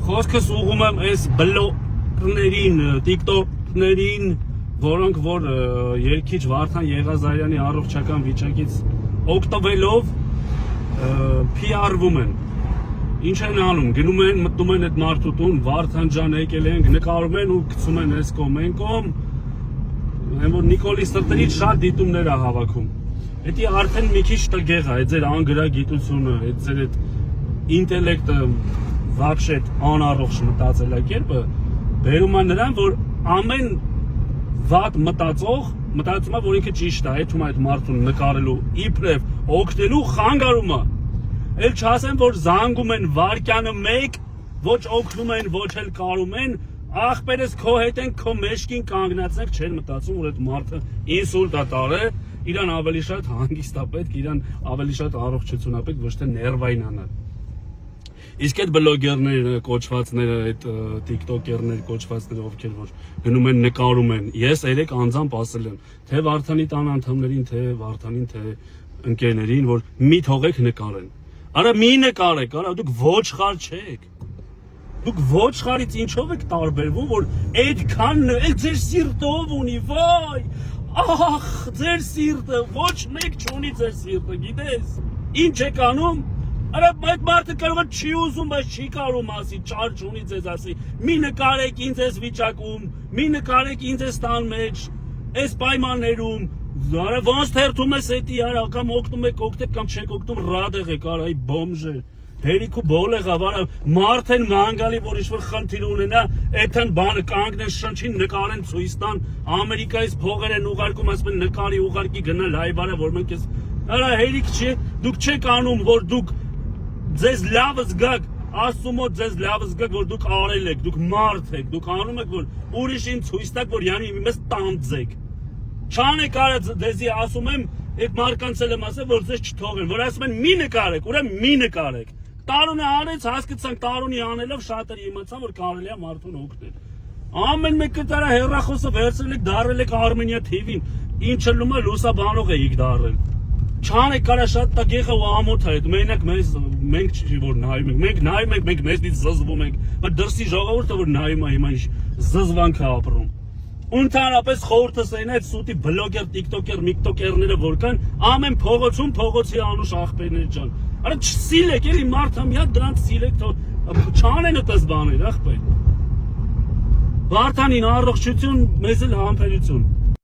Խոսքս ուղղում եմ այս բլոգերներին, տիկտոկերներին, որոնք որ երկիչ Վարդան Եղազարյանի առողջական վիճակից օգտվելով PR-վում են։ Ինչ են անում, գնում են, մտնում են այդ մարդու տուն, Վարդան ջան եկել ենք, նկարում են ու գցում են այս կողմ, այն կողմ, որ Նիկոլի սրտերից շատ դիտումներ է հավաքում։ Դա արդեն մի քիչ տգեղ է, այդ ձեր անգրագիտությունը, այդ ձեր այդ ինտելեկտը, վաղշե այդ անառողջ մտածելակերպը բերում է նրան, որ ամեն վատ մտածող մտածում է, որ ինքը ճիշտ է, այդում այդ մարդուն նկարելու, իբրև օգնելու խանգարում է։ Էլ չասեմ, որ զանգում են վարկյանը մեկ, ոչ օգնում են, ոչ էլ կարում են, ախպերս քո հետ են, քո մեջքին կանգնացնեք, չեն մտածում, որ այդ մարդը ինսուլտ է տարել, իրան ավելի շատ հանգիստ է պետք, իրան ավելի շատ առողջություն է պետք, ոչ թե ներվային անալ։ Իսկ այդ բլոգերները կոչվածները, այդ տիկտոկերներ կոչվածները, ովքեր որ գնում են նկարում են, ես երեք անձամբ ասել եմ, թե Վարդանի տան անդամներին, թե Վարդանին, թե ընկերներին, որ մի թողեք նկարեն։ Արա մի նկարեք, արա դուք ոչխար չեք։ Դուք ոչխարից ինչով եք տարբերվում, որ այդքան ձեր սիրտով ունի, վայ, ախ, ձեր սիրտը, ոչ մեկ չունի ձեր սիրտը, գիտես։ Ինչ եք անում։ Արա այդ մարդը կարող է չի ուզում, բայց չի կարող ասի, չար չունի ձեզ ասի, մի նկարեք ինձ այս վիճակում, մի նկարեք ինձ այս տան մեջ, այս պայմաններում, արա ոնց թերթում ես էդի, արա կամ օգնում եք օգտեք, կամ չեք օգնում ռադեղ եք, արա այ բոմժ է, հերիք ու բոլեղ է, վարա մարդ են մանգալի, որ ինչ-որ խնդիր ունենա, այդքան բանը կանգնեն շնչին, նկարեն ցույց տան, Ամերիկայից փողեր են ուղարկում, ասում են նկարի ուղարկի գնա լայվ արա, որ մենք ես, արա հերիք չի, դուք չեք անում, որ դուք ձեզ լավ զգաք, Աստծո մոտ ձեզ լավ զգաք, որ դուք արել եք, դուք մարդ եք, դուք անում եք, որ ուրիշին ցույց տաք, որ յանի մեզ տանձեք։ Չանեք արա դեզի ասում եմ, այդ մարկանց էլ եմ ասել, որ ձեզ չթողեն, որ ասում են մի նկարեք, ուրեմն մի նկարեք։ Տարոնը արեց, հասկացանք տարոնի անելով շատերը իմացան, որ կարելի է մարդուն օգնել։ Ամեն մեկը տարա հեռախոսը վերցրել եք, դարել եք Armenia TV-ին, ինչը լումա լուսաբանող էիք դարել։ Չանեք կարա շատ տագեղ ու ամոթ է, մենակ մենք չի որ նայում ենք, մենք նայում ենք, մենք մեզնից զզվում ենք, բայց դրսի ժողովուրդը որ նայում է հիմա ինչ զզվանք է ապրում։ Ընդհանրապես խորհուրդս այն է, սուտի բլոգեր, տիկտոկեր, միկտոկերները որ կան, ամեն փողոցում փողոցի անուշ ախպերներ ջան։ Արա չսիլեք, էլի մարդը մի հատ դրանց սիլեք, չանեն այդպես բաներ, ախպեր։ Վարդանին առողջություն, մեզ էլ համբերություն։